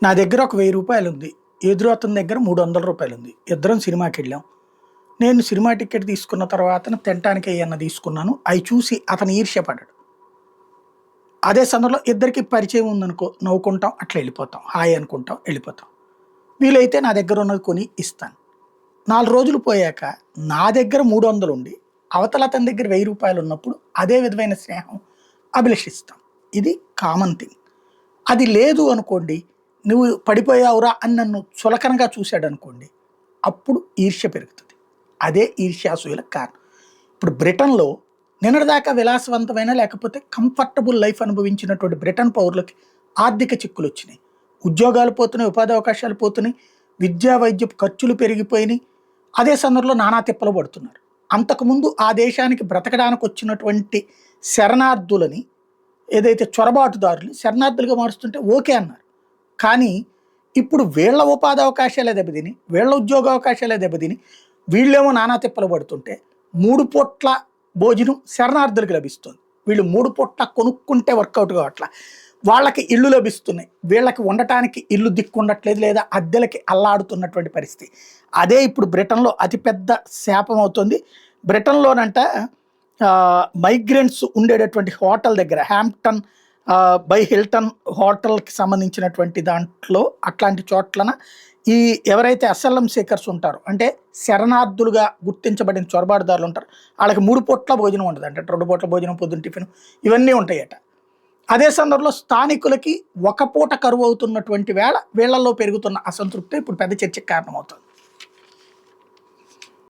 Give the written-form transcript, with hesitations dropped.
నా దగ్గర ఒక 1000 రూపాయలుంది. ఎదురు అతని దగ్గర 300 రూపాయలుంది. ఇద్దరం సినిమాకెళ్ళాం. నేను సినిమా టికెట్ తీసుకున్న తర్వాతన తినటానికి ఏయన్నా తీసుకున్నాను. అయి చూసి అతను ఈర్ష్యపడ్డాడు. అదే సందర్భంలో ఇద్దరికీ పరిచయం ఉందనుకో, నవ్వుకుంటాం, అట్లా వెళ్ళిపోతాం. హాయ్ అనుకుంటాం, వెళ్ళిపోతాం. వీలైతే నా దగ్గర ఉన్నది కొని ఇస్తాను. 4 రోజులు పోయాక నా దగ్గర 300 ఉండి, అవతల అతని దగ్గర 1000 రూపాయలు ఉన్నప్పుడు అదే విధమైన స్నేహం అభిలషిస్తాం. ఇది కామన్ థింగ్. అది లేదు అనుకోండి, నువ్వు పడిపోయావురా అని నన్ను చులకనగా చూశాడనుకోండి, అప్పుడు ఈర్ష్య పెరుగుతుంది. అదే ఈర్ష్యాసూయలకు కారణం. ఇప్పుడు బ్రిటన్‌లో నిన్నటిదాకా విలాసవంతమైన లేకపోతే కంఫర్టబుల్ లైఫ్ అనుభవించినటువంటి బ్రిటన్ పౌరులకి ఆర్థిక చిక్కులొచ్చినాయి. ఉద్యోగాలు పోతున్నాయి, ఉపాధి అవకాశాలు పోతున్నాయి, విద్యా, వైద్యపు ఖర్చులు పెరిగిపోయినాయి. అదే సందర్భంలో నానా తిప్పలు పడుతున్నారు. అంతకుముందు ఆ దేశానికి బ్రతకడానికి వచ్చినటువంటి శరణార్థులని, ఏదైతే చొరబాటుదారులు శరణార్థులుగా మారుస్తుంటే ఓకే అన్నారు. కానీ ఇప్పుడు వీళ్ళ ఉపాధి అవకాశాలే దెబ్బతిని, వీళ్ళ ఉద్యోగ అవకాశాలే దెబ్బతిని, వీళ్ళేమో నానా తిప్పలు పడుతుంటే 3 పూట్ల భోజనం శరణార్థులకు లభిస్తుంది. వీళ్ళు 3 పూట్ల కొనుక్కుంటే వర్కౌట్ కావట్ల. వాళ్ళకి ఇళ్ళు లభిస్తున్నాయి, వీళ్ళకి ఉండటానికి ఇల్లు దిక్కుండట్లేదు, లేదా అద్దెలకి అల్లాడుతున్నటువంటి పరిస్థితి. అదే ఇప్పుడు బ్రిటన్లో అతిపెద్ద శాపం అవుతుంది. బ్రిటన్లోనంట మైగ్రెంట్స్ ఉండేటటువంటి హోటల్ దగ్గర హ్యాంప్టన్ బై హిల్టన్ హోటల్కి సంబంధించినటువంటి దాంట్లో అట్లాంటి చోట్లన ఈ ఎవరైతే అసలం సీకర్స్ ఉంటారో, అంటే శరణార్థులుగా గుర్తించబడిన చొరబాటుదారులు ఉంటారు, వాళ్ళకి 3 పూట్ల భోజనం ఉండదు. అంటే 2 పూట్ల భోజనం, పొద్దున్న టిఫిన్, ఇవన్నీ ఉంటాయట. అదే సందర్భంలో స్థానికులకి ఒక పూట కరువు అవుతున్నటువంటి వేళ వీళ్ళల్లో పెరుగుతున్న అసంతృప్తి ఇప్పుడు పెద్ద చర్చకు కారణమవుతుంది.